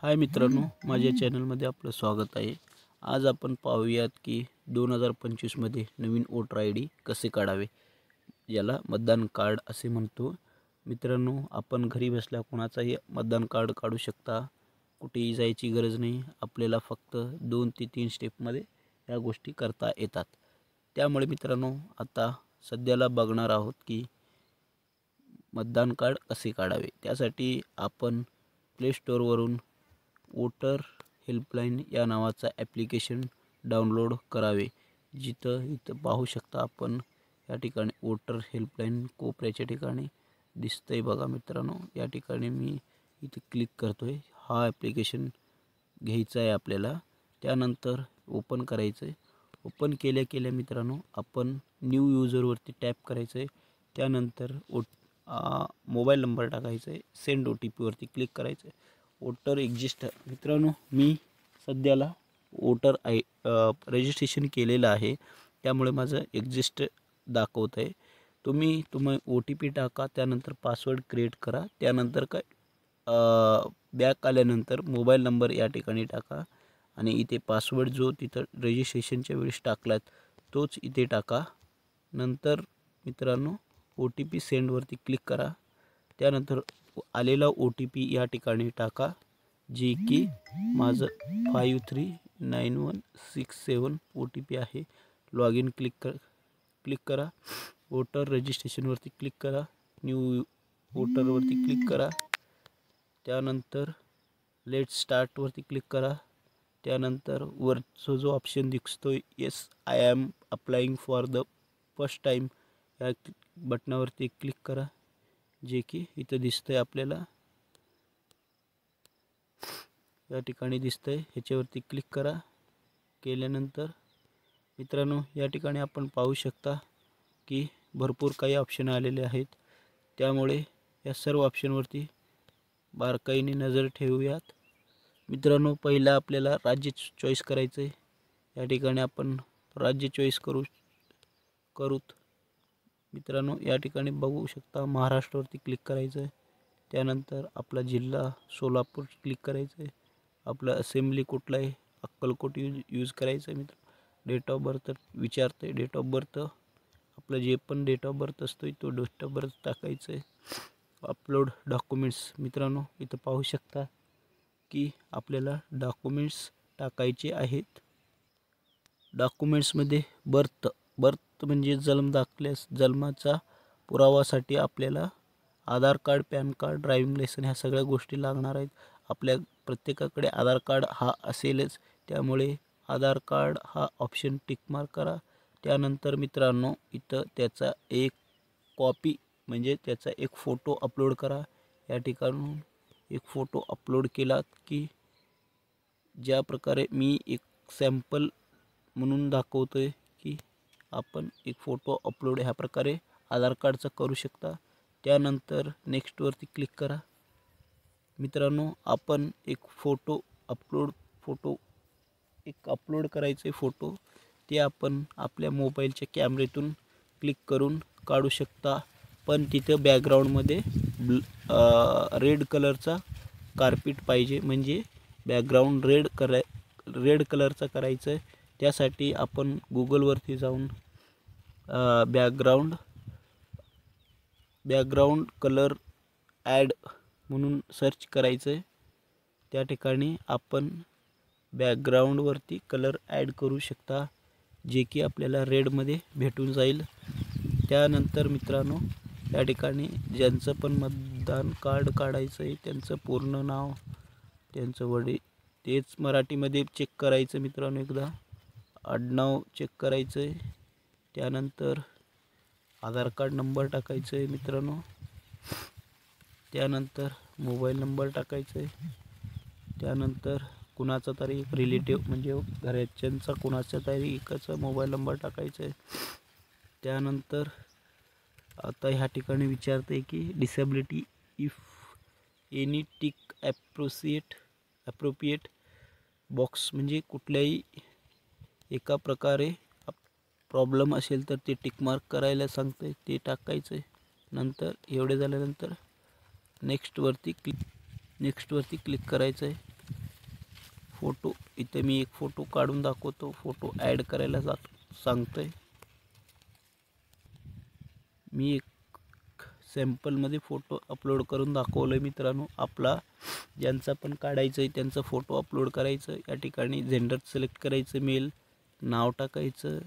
हाय मित्रांनो, माझ्या चॅनलमध्ये आपलं स्वागत आहे। आज आपण पाहूयात की 2025 मध्ये नवीन वोटर आयडी कसे काढावे, याला मतदान कार्ड असे म्हणतो। मित्रांनो, आपण घरी बसल्या कोणाचाही मतदान कार्ड काढू शकता। कुठेही जायची गरज नाही, आपल्याला फक्त 2 ते 3 स्टेपमध्ये या गोष्टी करता येतात। त्यामुळे मित्रांनो, आता सध्याला बघणार आहोत की मतदान कार्ड कसे काढावे। त्यासाठी आपण प्ले स्टोअरवरून वोटर हेल्पलाइन या नावाचा ॲप्लिकेशन डाउनलोड करावे। इथं पाहू शकता आपण, या ठिकाणी वोटर हेल्पलाइन कोपऱ्याच्या ठिकाणी दिसतंय बघा मित्रांनो। या ठिकाणी मी इथे क्लिक करतोय। हा ॲप्लिकेशन घ्यायचा आहे आपल्याला, त्यानंतर ओपन करायचं आहे। ओपन केल्या मित्रांनो, आपण न्यू यूजरवरती टॅप करायचं आहे। त्यानंतर मोबाईल नंबर टाकायचा आहे, सेंड OTP वरती क्लिक करायचं आहे। वोटर एक्झिस्ट मित्रांनो, मी सध्याला वोटर रजिस्ट्रेशन केलेलं आहे, त्यामुळे माझं एक्झिस्ट दाखवत आहे। तुम्ही OTP टाका, त्यानंतर पासवर्ड क्रिएट करा। त्यानंतर काय बॅक आल्यानंतर मोबाईल नंबर या ठिकाणी टाका आणि इथे पासवर्ड जो तिथं रजिस्ट्रेशनच्या वेळेस टाकलात तोच इथे टाका। नंतर मित्रांनो, OTP सेंडवरती क्लिक करा। त्यानंतर आलेला OTP या ठिकाणी टाका, जे की माझं 539167 OTP आहे। लॉग इन क्लिक करा। वोटर रजिस्ट्रेशनवरती क्लिक करा, न्यू वोटरवरती क्लिक करा। त्यानंतर लेट स्टार्टवरती क्लिक करा। त्यानंतर वरचा जो ऑप्शन दिसतोय, yes I am applying for the first time, या बटनावरती क्लिक करा, जे की इथं दिसतंय आपल्याला, या ठिकाणी दिसतंय, ह्याच्यावरती क्लिक करा। केल्यानंतर मित्रांनो, या ठिकाणी आपण पाहू शकता की भरपूर काही ऑप्शन आलेले आहेत। त्यामुळे या सर्व ऑप्शनवरती बारकाईने नजर ठेवूयात। मित्रांनो, पहिला आपल्याला राज्य चॉईस करायचं आहे। या ठिकाणी आपण राज्य चॉईस करूत मित्रांनो। या ठिकाणी बघू शकता, महाराष्ट्रावरती क्लिक करायचं आहे। त्यानंतर आपला जिल्हा सोलापूर क्लिक करायचं आहे। आपला असेंब्ली कुठला आहे, अक्कलकोट यूज करायचं आहे मित्र। डेट ऑफ बर्थ विचारते, डेट ऑफ बर्थ आपलं जे पण डेट ऑफ बर्थ असतो तो डेट ऑफ बर्थ टाकायचं आहे। अपलोड डॉक्युमेंट्स मित्रांनो, इथं पाहू शकता की आपल्याला डॉक्युमेंट्स टाकायचे आहेत। डॉक्युमेंट्समध्ये बर्थ म्हणजे जन्म दाखल्यास जन्माचा पुरावासाठी आपल्याला Aadhaar card, PAN card, driving licence ह्या सगळ्या गोष्टी लागणार आहेत। आपल्या प्रत्येकाकडे आधार कार्ड हा असेलच, त्यामुळे आधार कार्ड हा ऑप्शन टिक मार्क करा। त्यानंतर मित्रांनो, इथं त्याचा एक कॉपी म्हणजे त्याचा एक फोटो अपलोड करा। या ठिकाणी एक फोटो अपलोड केला की ज्या प्रकारे मी एक सॅम्पल म्हणून दाखवतोय की आपण एक फोटो अपलोड ह्या प्रकारे आधार कार्डचा करू शकता। त्यानंतर नेक्स्टवरती क्लिक करा। मित्रांनो, आपण एक अपलोड करायचे फोटो, ते आपण आपल्या मोबाईलच्या कॅमेऱ्यातून क्लिक करून काढू शकता। पण तिथं बॅकग्राऊंडमध्ये रेड कलरचा कार्पेट पाहिजे, म्हणजे बॅकग्राऊंड रेड कलरचा करायचं आहे। त्यासाठी आपण गुगलवरती जाऊन बॅकग्राऊंड कलर ॲड म्हणून सर्च करायचं आहे। त्या ठिकाणी आपण बॅकग्राऊंडवरती कलर ॲड करू शकता, जे की आपल्याला रेडमध्ये भेटून जाईल। त्यानंतर मित्रांनो, या ठिकाणी ज्यांचं पण मतदान कार्ड काढायचं आहे त्यांचं पूर्ण नाव, त्यांचं वडील तेच मराठीमध्ये चेक करायचं मित्रांनो, एकदा आडनाव चेक करायचं आहे। त्यानंतर आधार कार्ड नंबर टाकायचं आहे मित्रांनो। त्यानंतर मोबाईल नंबर टाकायचा आहे। त्यानंतर कुणाचा तरी एक रिलेटिव्ह म्हणजे घरच्यांचा कुणाचा तरी एकाचा मोबाईल नंबर टाकायचा आहे। त्यानंतर आता ह्या ठिकाणी विचारते की disability if any tick appropriate box, म्हणजे कुठल्याही एका प्रकारे प्रॉब्लेम असेल तर ते टिक मार्क करायला सांगते, ते टाकायचं आहे। नंतर एवढे झाल्यानंतर नेक्स्टवरती क्लिक करायचं आहे। फोटो इथे मी एक फोटो काढून दाखवतो. फोटो ॲड करायला सांगतोय. मी एक सॅम्पलमध्ये फोटो अपलोड करून दाखवलं आहे मित्रांनो. आपला ज्यांचा पण काढायचं आहे त्यांचा फोटो अपलोड करायचं. या ठिकाणी जेंडर सिलेक्ट करायचं, मेल, नाव टाकायचं,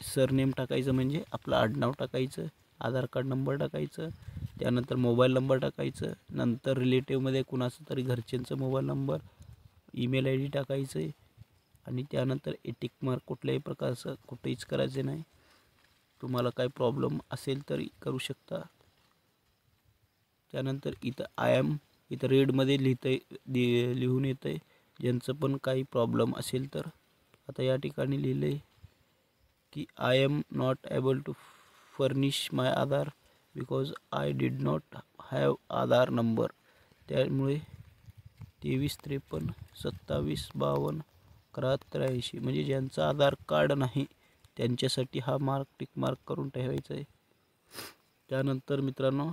सरनेम टाकायचं म्हणजे आपलं आडनाव टाकायचं, आधार कार्ड नंबर टाकायचं, त्यानंतर मोबाईल नंबर टाकायचं, नंतर रिलेटिव्हमध्ये कुणाचा तरी घरच्यांचा mobile number, email I D टाकायचं आहे आणि त्यानंतर टिक मार्क कुठल्याही प्रकारचं कुठेच करायचं नाही. तुम्हाला काही प्रॉब्लेम असेल तरी करू शकता. त्यानंतर इथं आय एम इथं रेडमध्ये लिहून येतं आहे. ज्यांचं पण काही प्रॉब्लेम असेल तर आता या ठिकाणी लिहिलं आहे की I am not able to furnish my Aadhaar because I did not have Aadhaar number. त्यामुळे 23 53 27 52 11 83 म्हणजे ज्यांचं आधार कार्ड नाही त्यांच्यासाठी हा टिक मार्क करून ठेवायचा आहे. त्यानंतर मित्रांनो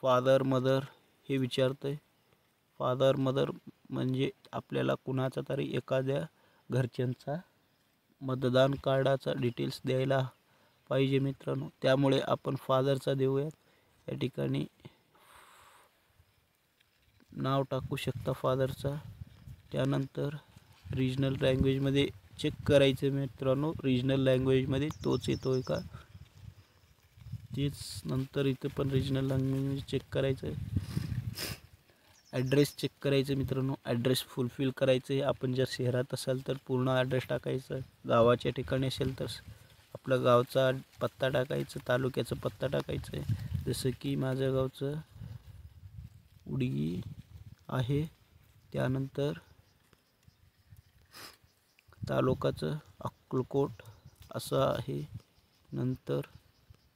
फादर मदर हे विचारतं आहे. फादर मदर म्हणजे आपल्याला कुणाचा तरी एखाद्या घरच्यांचा मतदान कार्डाचा डिटेल्स द्यायला पाहिजे मित्रांनो. त्यामुळे आपण फादरचा देऊयात. या ठिकाणी नाव टाकू शकता फादरचा. त्यानंतर रिजनल लँग्वेजमध्ये चेक करायचं मित्रांनो, रिजनल लँग्वेजमध्ये तोच येतोय का. तेच नंतर इथं पण रिजनल लँग्वेजमध्ये चेक करायचं आहे. ॲड्रेस चेक करायचं मित्रांनो, ॲड्रेस फुलफिल करायचं आहे. आपण जर शहरात असाल तर पूर्ण ॲड्रेस टाकायचं, गावाच्या ठिकाणी असेल तर आपल्या गावचा पत्ता टाकायचा, तालुक्याचा पत्ता टाकायचं आहे. जसं की माझ्या गावचं उडगी आहे, त्यानंतर तालुकाचं अक्कलकोट असं आहे, नंतर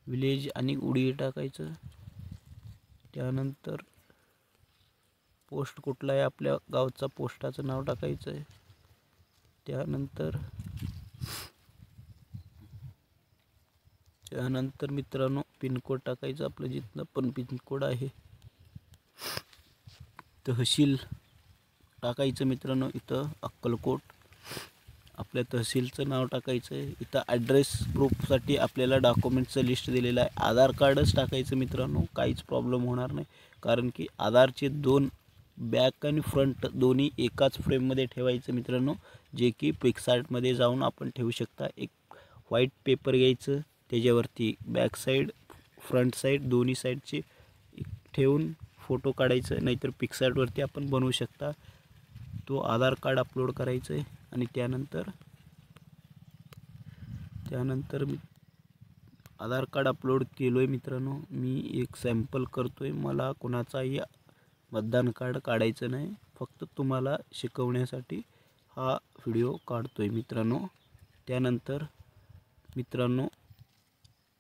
विलेज आणि उडी टाकायचं. त्यानंतर पोस्ट कुठला आहे आपल्या गावचा पोस्टाचं नाव टाकायचं आहे. त्यानंतर मित्रांनो पिनकोड टाकायचं, आपलं जिथलं पण पिनकोड आहे. तहसील टाकायचं मित्रांनो, इथं अक्कलकोट आपल्या तहसीलचं नाव टाकायचं आहे. इथं ॲड्रेस प्रूफसाठी आपल्याला डॉक्युमेंटचं लिस्ट दिलेलं आहे. आधार कार्डच टाकायचं मित्रांनो, काहीच प्रॉब्लेम होणार नाही. कारण की आधारचे 2 बॅक आणि फ्रंट दोन्ही एकाच फ्रेममध्ये ठेवायचं मित्रांनो, जे की पिक्सार्टमध्ये जाऊन आपण ठेवू शकता. एक व्हाईट पेपर घ्यायचं, त्याच्यावरती बॅक साईड फ्रंट साईड दोन्ही साईडचे ठेवून फोटो काढायचं, नाहीतर पिक्सार्टवरती आपण बनवू शकता. तो आधार कार्ड अपलोड करायचं आहे आणि त्यानंतर मी आधार कार्ड अपलोड केलो आहे मित्रांनो. मी एक सॅम्पल करतो आहे, मला कोणाचाही मतदान कार्ड काढायचं नाही, फक्त तुम्हाला शिकवण्यासाठी हा व्हिडिओ काढतो आहे मित्रांनो. त्यानंतर मित्रांनो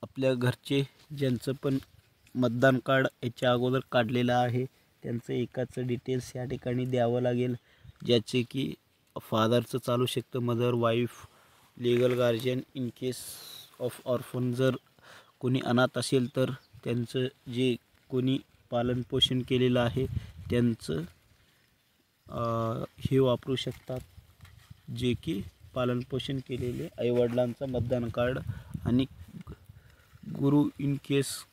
आपल्या घरचे ज्यांचं पण मतदान कार्ड याच्या अगोदर काढलेलं आहे त्यांचं एकाचं डिटेल्स या ठिकाणी द्यावं लागेल, ज्याचे की फादरचं चालू शकतं, mother, wife, legal guardian in case of orphan. जर कोणी अनाथ असेल तर त्यांचं जे कोणी पालनपोषण केलेलं आहे त्यांचं हे वापरू शकतात, जे की पालनपोषण केलेले आईवडिलांचं मतदान कार्ड. आणि गुरु in case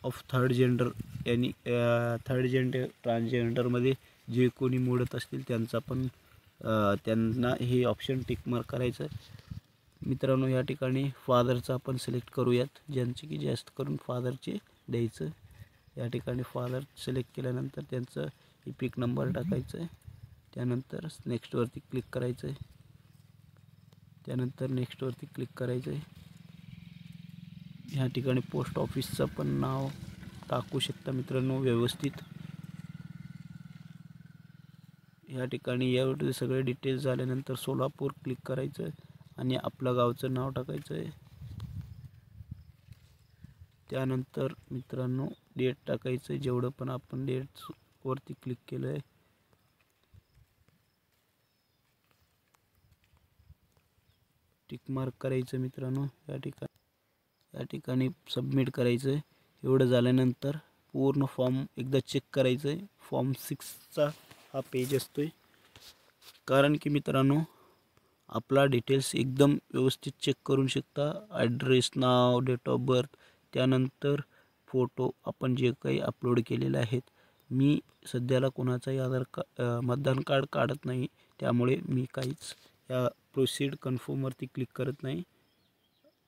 of third gender यांनी थर्ड जेंडर ट्रान्सजेंडरमध्ये जे कोणी मोडत असतील त्यांचा पण त्यांना हे ऑप्शन टिक मार्क करायचं मित्रांनो. या ठिकाणी फादरचा आपण सिलेक्ट करूयात, ज्यांचे की जास्त करून फादरचे द्यायचं. या ठिकाणी फादर सिलेक्ट केल्यानंतर त्यांचं इपिक नंबर टाकायचं आहे. त्यानंतर नेक्स्टवरती क्लिक करायचं आहे. नेक्स्टवरती क्लिक करायचं आहे. ह्या ठिकाणी पोस्ट ऑफिसचं पण नाव टाकू शकता मित्रांनो व्यवस्थित. ह्या ठिकाणी एवढे सगळे डिटेल्स झाल्यानंतर सोलापूर क्लिक करायचं आहे आणि आपल्या गावचं नाव टाकायचं आहे. त्यानंतर मित्रांनो डेट टाकायचं आहे, जेवढं पण आपण डेटवरती क्लिक केलं आहे. टिक मार्क करायचं मित्रांनो. या ठिकाणी सबमिट करायचं आहे. एवढं झाल्यानंतर पूर्ण फॉर्म एकदा चेक करायचं आहे. फॉर्म 6चा हा पेज असतो आहे. कारण की मित्रांनो, आपला डिटेल्स एकदम व्यवस्थित चेक करू शकता. ॲड्रेस, नाव, डेट ऑफ बर्थ, त्यानंतर फोटो आपण जे काही अपलोड केलेले आहेत. मी सध्याला कोणाचाही मतदान कार्ड काढत नाही, त्यामुळे मी काहीच या प्रोसीड कन्फर्मवरती क्लिक करत नाही.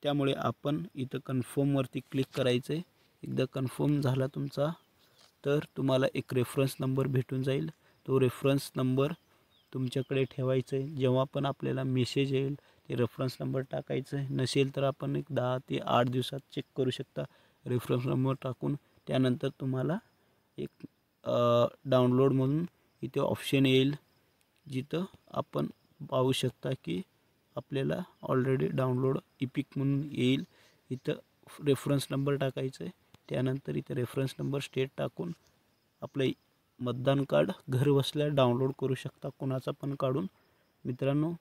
त्यामुळे आपण इथं कन्फर्मवरती क्लिक करायचं आहे. एकदा कन्फर्म झाला तुमचा तर तुम्हाला एक रेफरन्स नंबर भेटून जाईल. तो रेफरन्स नंबर तुमच्याकडे ठेवायचं आहे. जेव्हा पण आपल्याला मेसेज येईल ते रेफरन्स नंबर टाकायचं आहे. नसेल तर आपण एक 10 ते 8 दिवसात चेक करू शकता रेफरन्स नंबर टाकून. त्यानंतर तुम्हाला एक डाउनलोड म्हणून इथे ऑप्शन येईल, जिथं आपण पाहू शकता की आपल्याला ऑलरेडी डाउनलोड इपिक म्हणून येईल. इथं रेफरन्स नंबर टाकायचं आहे. त्यानंतर इथे रेफरन्स नंबर स्टेट टाकून आपले मतदान कार्ड घरबसल्या डाउनलोड करू शकता, कोणाचा पण काढून. मित्रांनो,